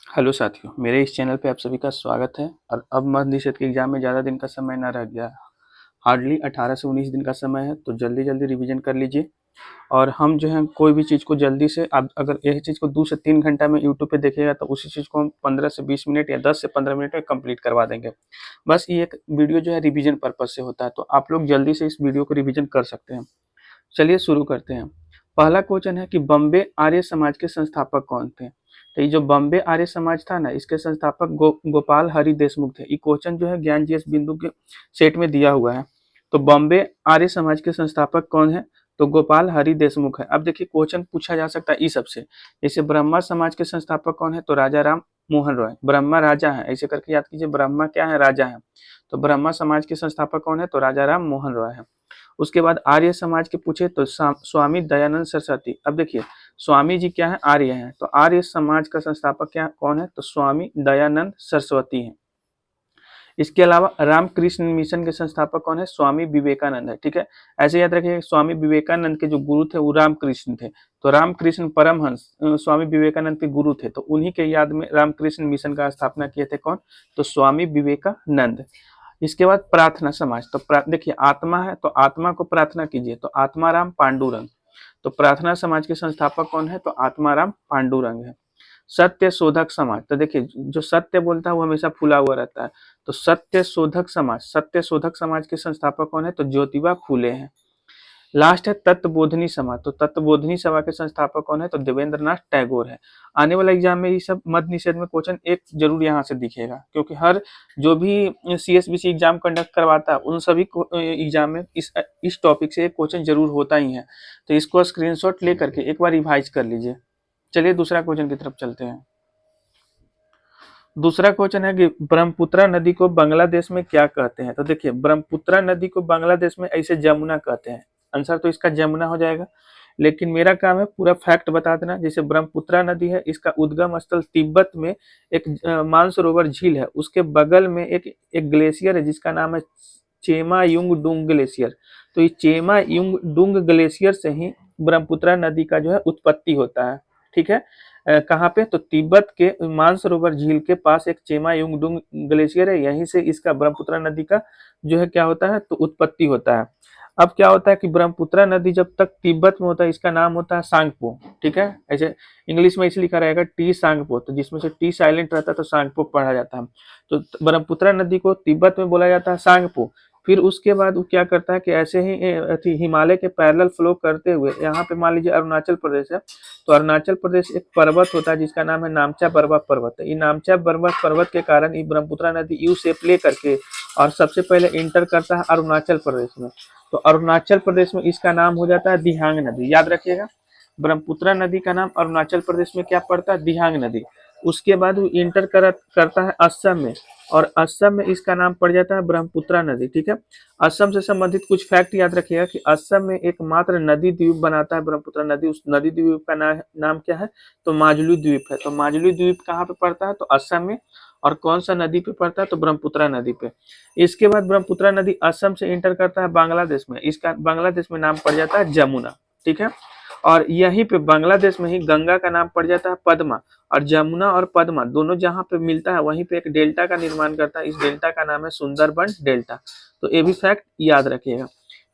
Hello साथियों, मेरे इस चैनल पे आप सभी का स्वागत है। और अब मध्य निषेध के एग्जाम में ज़्यादा दिन का समय ना रह गया। हार्डली 18 से 19 दिन का समय है, तो जल्दी जल्दी रिवीजन कर लीजिए। और हम जो है कोई भी चीज़ को जल्दी से, आप अगर यही चीज़ को 2 से 3 घंटा में यूट्यूब पे देखिएगा तो उसी चीज़ को हम 15 से 20 मिनट या 10 से 15 मिनट में कंप्लीट करवा देंगे। बस ये एक वीडियो जो है रिवीजन पर्पज से होता है, तो आप लोग जल्दी से इस वीडियो को रिवीजन कर सकते हैं। चलिए शुरू करते हैं। पहला क्वेश्चन है कि बॉम्बे आर्य समाज के संस्थापक कौन थे? तो ये जो बॉम्बे आर्य समाज था ना, इसके संस्थापक गोपाल हरि देशमुख थे। ये क्वेश्चन जो है ज्ञान जीएस बिंदु के सेट में दिया हुआ है। तो बॉम्बे आर्य समाज के संस्थापक कौन है? तो गोपाल हरि देशमुख है। अब देखिए क्वेश्चन पूछा जा सकता है इस सबसे। जैसे ब्रह्मा समाज के संस्थापक कौन है? तो राजा राम मोहन रॉय। ब्रह्मा राजा है, ऐसे करके याद कीजिए। ब्रह्मा क्या है? राजा है। तो ब्रह्मा समाज के संस्थापक कौन है? तो राजा राम मोहन रॉय है। उसके बाद आर्य समाज के पूछे तो स्वामी दयानंद सरस्वती। अब देखिए स्वामी जी क्या है? आर्य हैं। तो आर्य समाज का संस्थापक क्या कौन है? तो स्वामी दयानंद सरस्वती हैं। इसके अलावा रामकृष्ण मिशन के संस्थापक कौन है? स्वामी विवेकानंद है। ठीक है, ऐसे याद रखिए स्वामी विवेकानंद के जो गुरु थे वो रामकृष्ण थे। तो रामकृष्ण परमहंस स्वामी विवेकानंद के गुरु थे, तो उन्हीं के याद में रामकृष्ण मिशन का स्थापना किए थे कौन? तो स्वामी विवेकानंद। इसके बाद प्रार्थना समाज। तो देखिए आत्मा है, तो आत्मा को प्रार्थना कीजिए, तो आत्माराम पांडुरंग। तो प्रार्थना समाज के संस्थापक कौन है? तो आत्माराम पांडुरंग है। सत्य शोधक समाज। तो देखिए जो सत्य बोलता है वो हमेशा फूला हुआ रहता है। तो सत्य शोधक समाज, सत्य शोधक समाज के संस्थापक कौन है? तो ज्योतिबा फूले हैं। लास्ट है तत्वबोधिनी सभा। तो तत्वबोधिनी सभा के संस्थापक कौन है? तो देवेंद्र नाथ टैगोर है। आने वाला एग्जाम में ये सब मद्य निषेध में क्वेश्चन एक जरूर यहाँ से दिखेगा, क्योंकि हर जो भी सीएसबीसी एग्जाम कंडक्ट करवाता है उन सभी एग्जाम में इस टॉपिक से एक क्वेश्चन जरूर होता ही है। तो इसको स्क्रीनशॉट ले करके एक बार रिवाइज कर लीजिए। चलिए दूसरा क्वेश्चन की तरफ चलते हैं। दूसरा क्वेश्चन है कि ब्रह्मपुत्रा नदी को बांग्लादेश में क्या कहते हैं? तो देखिए ब्रह्मपुत्रा नदी को बांग्लादेश में ऐसे जमुना कहते हैं। आंसर तो इसका जमुना हो जाएगा। लेकिन मेरा काम है पूरा फैक्ट बता देना। जैसे ब्रह्मपुत्रा नदी है, इसका उद्गम स्थल तिब्बत में एक मानसरोवर झील है, उसके बगल में एक ग्लेशियर है जिसका नाम है चेमा युंग डुंग ग्लेशियर। तो ये चेमा युंग डुंग ग्लेशियर से ही ब्रह्मपुत्रा नदी का जो है उत्पत्ति होता है। ठीक है, कहाँ पे? तो तिब्बत के मानसरोवर झील के पास एक चेमा युंगडुंग ग्लेशियर है, यहीं से इसका ब्रह्मपुत्रा नदी का जो है क्या होता है? तो उत्पत्ति होता है। अब क्या होता है कि ब्रह्मपुत्रा नदी जब तक तिब्बत में होता है इसका नाम होता है सांगपो। ठीक है, ऐसे इंग्लिश में इसलिए लिखा रहेगा टी सांगपो, तो जिसमें से टी साइलेंट रहता है तो सांगपो पढ़ा जाता है। तो ब्रह्मपुत्रा नदी को तिब्बत में बोला जाता है सांगपो। फिर उसके बाद वो क्या करता है कि ऐसे ही हिमालय के पैरेलल फ्लो करते हुए यहाँ पे मान लीजिए अरुणाचल प्रदेश है, तो अरुणाचल प्रदेश एक पर्वत होता है जिसका नाम है नामचा बर्वा पर्वत। ये नामचा बर्वा पर्वत के कारण ये ब्रह्मपुत्रा नदी यू शेप ले करके और सबसे पहले इंटर करता है अरुणाचल प्रदेश में। तो अरुणाचल प्रदेश में इसका नाम हो जाता है दिहांग नदी। याद रखिएगा ब्रह्मपुत्रा नदी का नाम अरुणाचल प्रदेश में क्या पड़ता है? दिहांग नदी। उसके बाद वो इंटर करता है असम में, और असम में इसका नाम पड़ जाता है ब्रह्मपुत्रा नदी। ठीक है, असम से संबंधित कुछ फैक्ट याद रखिएगा कि असम में एकमात्र नदी द्वीप बनाता है ब्रह्मपुत्रा नदी। उस नदी द्वीप का नाम क्या है? तो माजुली द्वीप है। तो माजुली द्वीप कहाँ पे पड़ता है? तो असम में। और कौन सा नदी पे पड़ता है? तो ब्रह्मपुत्रा नदी पे। इसके बाद ब्रह्मपुत्रा नदी असम से इंटर करता है बांग्लादेश में, इसका बांग्लादेश में नाम पड़ जाता है जमुना। ठीक है, और यहीं पे बांग्लादेश में ही गंगा का नाम पड़ जाता है पद्मा। और जमुना और पद्मा दोनों जहाँ पे मिलता है वहीं पे एक डेल्टा का निर्माण करता है, इस डेल्टा का नाम है सुंदरबन डेल्टा। तो ये भी फैक्ट याद रखिएगा।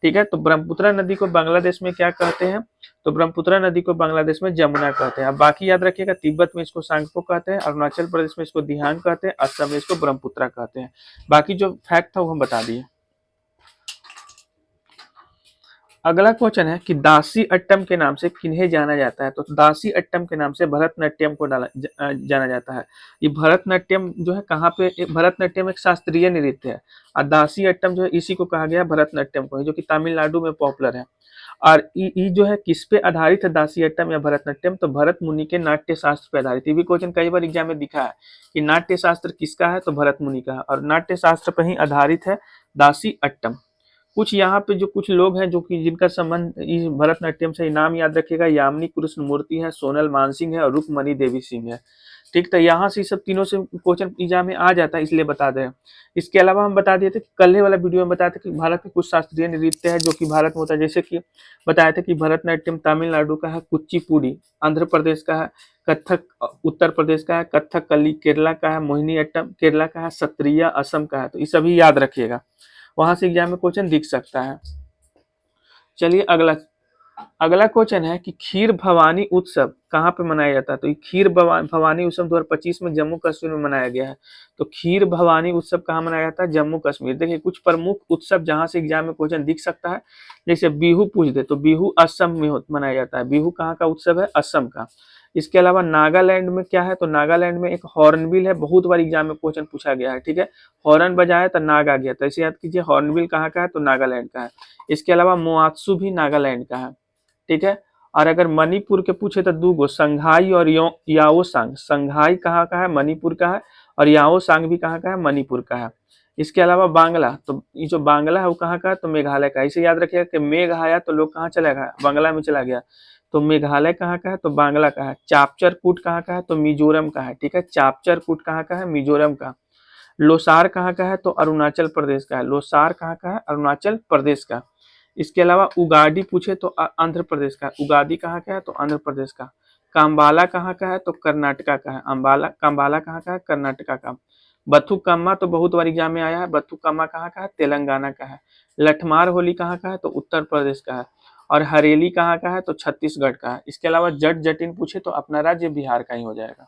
ठीक है, तो ब्रह्मपुत्रा नदी को बांग्लादेश में क्या कहते हैं? तो ब्रह्मपुत्रा नदी को बांग्लादेश में जमुना कहते हैं। अब बाकी याद रखिएगा, तिब्बत में इसको सांगपो कहते हैं, अरुणाचल प्रदेश में इसको दिहांग कहते हैं, असम में इसको ब्रह्मपुत्रा कहते हैं। बाकी जो फैक्ट था वो हम बता दिए। अगला क्वेश्चन है कि दासी अट्टम के नाम से किन्हें जाना जाता है? तो दासी अट्टम के नाम से भरतनाट्यम को जाना जाता है। ये भरतनाट्यम जो है कहाँ पे? भरतनाट्यम एक शास्त्रीय नृत्य है, और दासी अट्टम जो है इसी को कहा गया भरतनाट्यम को, जो कि तमिलनाडु में पॉपुलर है। और ये जो है किस पे आधारित है दासी अट्टम या भरतनाट्यम? तो भरत मुनि के नाट्य शास्त्र पे आधारित। ये भी क्वेश्चन कई बार एग्जाम में दिखा है कि नाट्य शास्त्र किसका है? तो भरत मुनि का है, और नाट्य शास्त्र पर ही आधारित है दासी अट्टम। कुछ यहाँ पे जो कुछ लोग हैं जो कि जिनका संबंध इस भरतनाट्यम से, नाम याद रखिएगा, यामिनी कृष्णमूर्ति है, सोनल मानसिंह है और रुक्मणी देवी सिंह है। ठीक, तो यहाँ से सब तीनों से क्वेश्चन एग्जाम में आ जाता है, इसलिए बता दें। इसके अलावा हम बता दिए थे, कल वाला वीडियो में बताया था कि भारत के कुछ शास्त्रीय नृत्य है जो कि भारत में होता है, जैसे कि बताया था कि भरतनाट्यम तमिलनाडु का है, कुचिपुड़ी आंध्र प्रदेश का है, कथक उत्तर प्रदेश का है, कथकली केरला का है, मोहिनीअट्टम केरला का है, सत्रिया असम का है। तो ये सभी याद रखिएगा, वहां से एग्जाम में क्वेश्चन दिख सकता है। चलिए अगला अगला क्वेश्चन है कि खीर भवानी उत्सव कहाँ पे मनाया जाता है। तो ये खीर भवानी उत्सव 2025 में जम्मू कश्मीर में मनाया गया है। तो खीर भवानी उत्सव कहाँ मनाया जाता है? जम्मू कश्मीर। देखिए कुछ प्रमुख उत्सव जहां से एग्जाम में क्वेश्चन दिख सकता है, जैसे बिहू पूछ दे तो बिहू असम में मनाया जाता है। बिहू कहाँ का उत्सव है? असम का। इसके अलावा नागालैंड में क्या है? तो नागालैंड में एक हॉर्नबिल है, बहुत बार एग्जाम में क्वेश्चन पूछा गया है। ठीक है, हॉर्न बजाया तो नाग आ गया, तो ऐसे याद कीजिए हॉर्नबिल कहाँ का है? तो नागालैंड का है। इसके अलावा मोआत्सु भी नागालैंड का है। ठीक है, और अगर मणिपुर के पूछे तो दो गो, संघाई और याओसांग। संघाई कहाँ का है? मणिपुर का है। और याओसांग भी कहाँ का है? मणिपुर का है। इसके अलावा बांग्ला, तो ये जो बांग्ला है वो कहाँ का है? तो मेघालय का। इसे याद रखिएगा कि मेघ आया तो लोग कहाँ चला गया? बांग्ला में चला गया। तो मेघालय कहाँ का है? तो बांग्ला का है। चापचर कूट कहाँ का है? तो मिजोरम का है। ठीक है, चापचर कूट कहाँ का है? मिजोरम का। लोसार कहाँ का है? तो अरुणाचल प्रदेश का है। लोसार कहाँ का है? अरुणाचल प्रदेश का। इसके अलावा उगाडी पूछे तो आंध्र प्रदेश का। उगादी कहाँ का है? तो आंध्र प्रदेश का। काम्बाला कहाँ का है? तो कर्नाटका का है। अम्बाला काम्बाला कहाँ का है? कर्नाटका का। बथुकम्मा तो बहुत बार एग्जाम में आया है। बथुकम्मा कहाँ का है? तेलंगाना का है। लठमार होली कहाँ का है? तो उत्तर प्रदेश का है। और हरेली कहाँ का है? तो छत्तीसगढ़ का है। इसके अलावा जट जटिन पूछे तो अपना राज्य बिहार का ही हो जाएगा।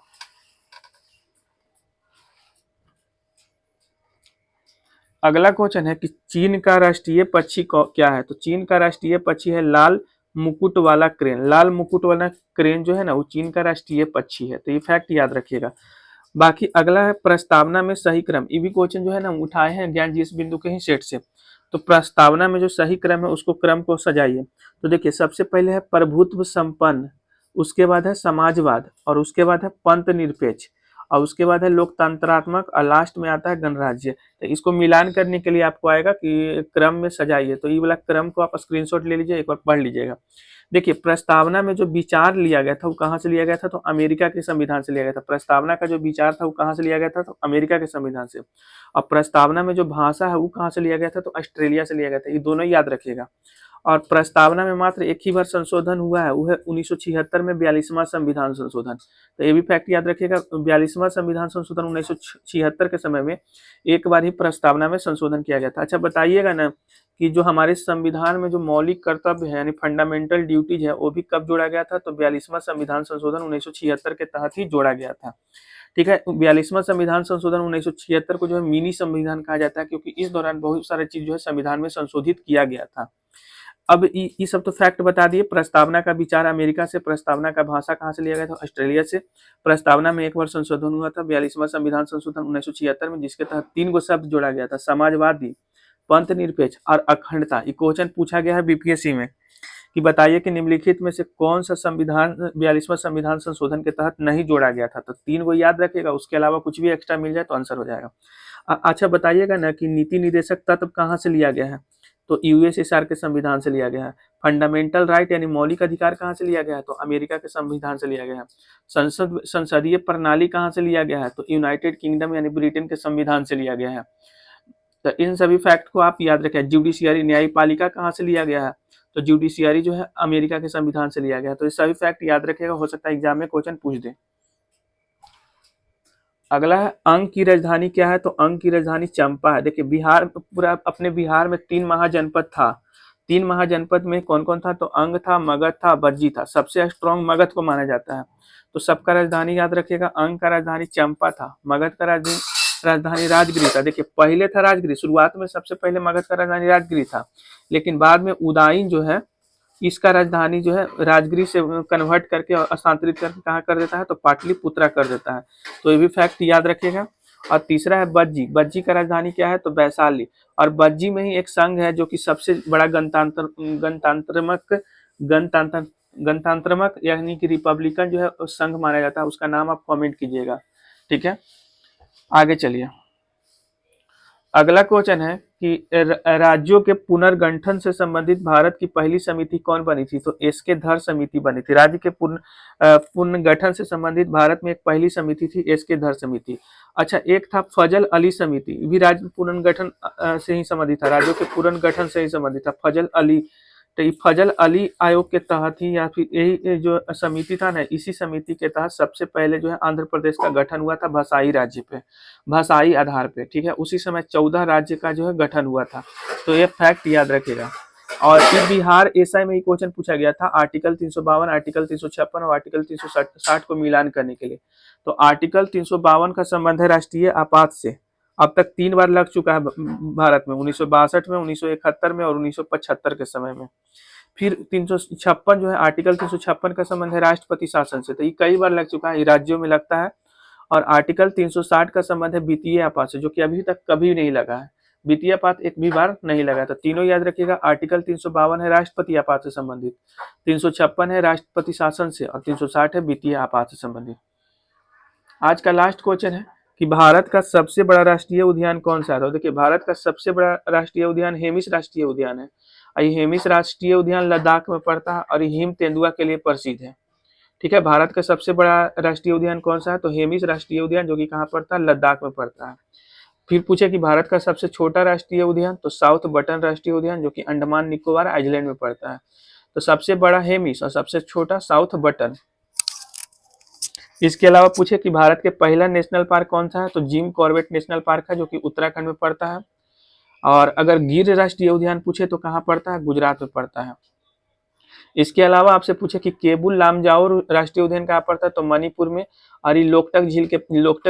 अगला क्वेश्चन है कि चीन का राष्ट्रीय पक्षी क्या है? तो चीन का राष्ट्रीय पक्षी है लाल मुकुट वाला क्रेन। लाल मुकुट वाला क्रेन जो है ना वो चीन का राष्ट्रीय पक्षी है। तो ये फैक्ट याद रखिएगा। बाकी अगला है प्रस्तावना में सही क्रम। ये भी क्वेश्चन जो है ना उठाए हैं ज्ञान जी इस बिंदु के ही सेट से। तो प्रस्तावना में जो सही क्रम है उसको क्रम को सजाइए। तो देखिए सबसे पहले है प्रभुत्व संपन्न, उसके बाद है समाजवाद, और उसके बाद है पंथ निरपेक्ष, और उसके बाद है लोकतंत्रात्मक, और लास्ट में आता है गणराज्य। तो इसको मिलान करने के लिए आपको आएगा कि क्रम में सजाइए। तो ये वाला क्रम को आप स्क्रीनशॉट ले लीजिए, एक बार पढ़ लीजिएगा। देखिए प्रस्तावना में जो विचार लिया गया था वो कहाँ से लिया गया था? तो अमेरिका के संविधान से लिया गया था। प्रस्तावना का जो विचार था वो कहाँ से लिया गया था? तो अमेरिका के संविधान से। और प्रस्तावना में जो भाषा है वो कहाँ से लिया गया था? तो ऑस्ट्रेलिया से लिया गया था। ये दोनों याद रखिएगा। और प्रस्तावना में मात्र एक ही बार संशोधन हुआ है, वो है 1976 में 42वां संविधान संशोधन। तो ये भी फैक्ट याद रखिएगा, 42वां संविधान संशोधन 1976 के समय में एक बार ही प्रस्तावना में संशोधन किया गया था। अच्छा बताइएगा ना कि जो हमारे संविधान में जो मौलिक कर्तव्य है यानी फंडामेंटल ड्यूटीज है वो भी कब जोड़ा गया था? तो 42वां संविधान संशोधन 1976 के तहत ही जोड़ा गया था। ठीक है, 42वां संविधान संशोधन 1976 को जो है मिनी संविधान कहा जाता है, क्योंकि इस दौरान बहुत सारे चीज जो है संविधान में संशोधित किया गया था। अब ये सब तो फैक्ट बता दिए। प्रस्तावना का विचार अमेरिका से, प्रस्तावना का भाषा कहाँ से लिया गया था? ऑस्ट्रेलिया से। प्रस्तावना में एक बार संशोधन हुआ था 42वां संविधान संशोधन 1976 में, जिसके तहत 3 गो शब्द जोड़ा गया था, समाजवादी, पंथ निरपेक्ष और अखंडता। ये क्वेश्चन पूछा गया है बीपीएससी में कि बताइए कि निम्नलिखित में से कौन सा संविधान 42वां संविधान संशोधन के तहत नहीं जोड़ा गया था? तो 3 गो याद रखिएगा, उसके अलावा कुछ भी एक्स्ट्रा मिल जाए तो आंसर हो जाएगा। अच्छा बताइएगा ना कि नीति निर्देशक तत्व कहाँ से लिया गया है? तो यूएसएसआर के संविधान से लिया गया है। फंडामेंटल राइट यानी मौलिक अधिकार कहाँ से लिया गया है? तो अमेरिका के संविधान से लिया गया है। संसदीय प्रणाली कहाँ से लिया गया है? तो यूनाइटेड किंगडम यानी ब्रिटेन के संविधान से लिया गया है। तो इन सभी फैक्ट को आप याद रखें। जुडिशियरी न्यायपालिका कहाँ से लिया गया है? तो जुडिशियरी जो है अमेरिका के संविधान से लिया गया है। तो ये सभी फैक्ट याद रखेगा, हो सकता है एग्जाम में क्वेश्चन पूछ दे। अगला है अंग की राजधानी क्या है? तो अंग की राजधानी चंपा है। देखिए बिहार पूरा अपने बिहार में 3 महाजनपद था। 3 महाजनपद में कौन कौन था? तो अंग था, मगध था, बज्जी था। सबसे स्ट्रॉन्ग मगध को माना जाता है। तो सबका राजधानी याद रखिएगा। अंग का राजधानी चंपा था, मगध का राजधानी राजगिरी था। देखिए पहले था राजगिरी, शुरुआत में सबसे पहले मगध का राजधानी राजगिरी था, लेकिन बाद में उदयन जो है इसका राजधानी जो है राजगिरी से कन्वर्ट करके और स्थानांतरित करके कहाँ कर देता है? तो पाटलिपुत्रा कर देता है। तो ये भी फैक्ट याद रखिएगा। और तीसरा है बज्जी। बज्जी का राजधानी क्या है? तो वैशाली। और बज्जी में ही एक संघ है जो कि सबसे बड़ा गणतंत्र गणतंत्रमक यानी कि रिपब्लिकन जो है संघ माना जाता है। उसका नाम आप कमेंट कीजिएगा। ठीक है, आगे चलिए। अगला क्वेश्चन है कि राज्यों के पुनर्गठन से संबंधित भारत की पहली समिति कौन बनी थी? तो एसके धर समिति बनी थी। राज्य के पुनर्गठन से संबंधित भारत में एक पहली समिति थी, एसके धर समिति। अच्छा, एक था फजल अली समिति, ये भी राज्य पुनर्गठन से ही संबंधित था, राज्यों के पुनर्गठन से ही संबंधित था, फजल अली। तो ये फजल अली आयोग के तहत ही, या फिर यही जो समिति था ना, इसी समिति के तहत सबसे पहले जो है आंध्र प्रदेश का गठन हुआ था भाषाई राज्य पे, भाषाई आधार पे, ठीक है। उसी समय 14 राज्य का जो है गठन हुआ था, तो ये फैक्ट याद रखेगा। और फिर बिहार एसआई में ही क्वेश्चन पूछा गया था आर्टिकल 352, आर्टिकल 356 और आर्टिकल 360 को मिलान करने के लिए। तो आर्टिकल 352 का संबंध है राष्ट्रीय आपात से, अब तक 3 बार लग चुका है भारत में, 1962 में, 1971 में और 1975 के समय में। फिर 356 जो है, आर्टिकल 356 का संबंध है राष्ट्रपति शासन से, तो ये कई बार लग चुका है, ये राज्यों में लगता है। और आर्टिकल 360 का संबंध है वित्तीय आपात से, जो कि अभी तक कभी नहीं लगा है, वित्तीय आपात एक भी बार नहीं लगा। तो तीनों याद रखिएगा, आर्टिकल 352 है राष्ट्रपति आपात से संबंधित, 356 है राष्ट्रपति शासन से, और 360 है वित्तीय आपात से संबंधित। आज का लास्ट क्वेश्चन है कि भारत का सबसे बड़ा राष्ट्रीय उद्यान कौन सा है? तो देखिए, भारत का सबसे बड़ा राष्ट्रीय उद्यान हेमिस राष्ट्रीय उद्यान है। ये हेमिस राष्ट्रीय उद्यान लद्दाख में पड़ता है और ये हिम तेंदुआ के लिए प्रसिद्ध है, ठीक है। भारत का सबसे बड़ा राष्ट्रीय उद्यान कौन सा है? तो हेमिस राष्ट्रीय उद्यान, जो कि कहाँ पड़ता है? लद्दाख में पड़ता है। फिर पूछे कि भारत का सबसे छोटा राष्ट्रीय उद्यान, तो साउथ बटन राष्ट्रीय उद्यान, जो कि अंडमान निकोबार आइलैंड में पड़ता है। तो सबसे बड़ा हेमिस और सबसे छोटा साउथ बटन। इसके अलावा पूछे कि भारत के पहला नेशनल पार्क कौन सा है? तो जिम कॉर्बेट नेशनल पार्क है, जो कि उत्तराखंड में पड़ता है। और अगर गिर राष्ट्रीय उद्यान पूछे तो कहाँ पड़ता है? गुजरात में पड़ता है। इसके अलावा आपसे पूछे कि केबुल लामजाओ राष्ट्रीय उद्यान कहाँ पड़ता है? तो मणिपुर में, और ये लोकटक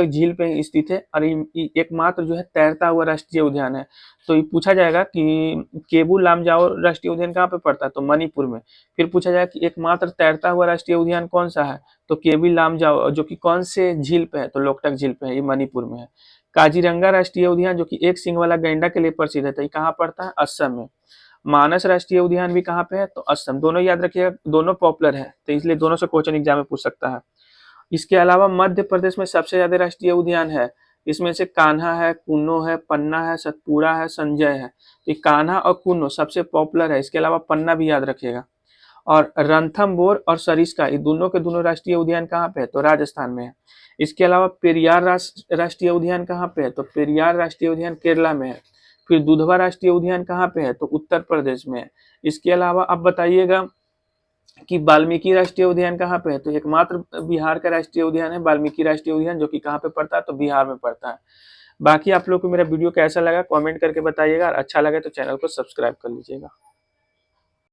झील पे स्थित है, और ये एकमात्र जो है तैरता हुआ राष्ट्रीय उद्यान है। तो ये पूछा जाएगा कि केबुल लामजाओ राष्ट्रीय उद्यान कहाँ पे पड़ता है? तो मणिपुर में। फिर पूछा जाएगा कि एकमात्र तैरता हुआ राष्ट्रीय उद्यान कौन सा है? तो केबुल लामजाओ, जो कि कौन से झील पे है? तो लोकटक झील पे है, ये मणिपुर में है। काजीरंगा राष्ट्रीय उद्यान, जो कि एक सिंग वाला गैंडा के लिए प्रसिद्ध है, तो ये कहाँ पड़ता है? असम में। मानस राष्ट्रीय उद्यान भी कहाँ पे है? तो असम। दोनों याद रखिएगा, दोनों पॉपुलर है, तो इसलिए दोनों से क्वेश्चन एग्जाम में पूछ सकता है। इसके अलावा मध्य प्रदेश में सबसे ज्यादा राष्ट्रीय उद्यान है, इसमें से कान्हा है, कुन्नो है, पन्ना है, सतपुड़ा है, संजय है। तो ये कान्हा और कुन्नो सबसे पॉपुलर है, इसके अलावा पन्ना भी याद रखिएगा। और रणथंबोर और सरिस्का, ये दोनों के दोनों राष्ट्रीय उद्यान कहाँ पे है? तो राजस्थान में है। इसके अलावा पेरियार राष्ट्रीय उद्यान कहाँ पे है? तो पेरियार राष्ट्रीय उद्यान केरला में है। फिर दुधवा राष्ट्रीय उद्यान कहाँ पे है? तो उत्तर प्रदेश में है। इसके अलावा आप बताइएगा कि वाल्मीकि राष्ट्रीय उद्यान कहाँ पे है? तो एकमात्र बिहार का राष्ट्रीय उद्यान है वाल्मीकि राष्ट्रीय उद्यान, जो कि कहाँ पे पड़ता है? तो बिहार में पड़ता है। बाकी आप लोग को मेरा वीडियो कैसा लगा कमेंट करके बताइएगा, और अच्छा लगे तो चैनल को सब्सक्राइब कर लीजिएगा।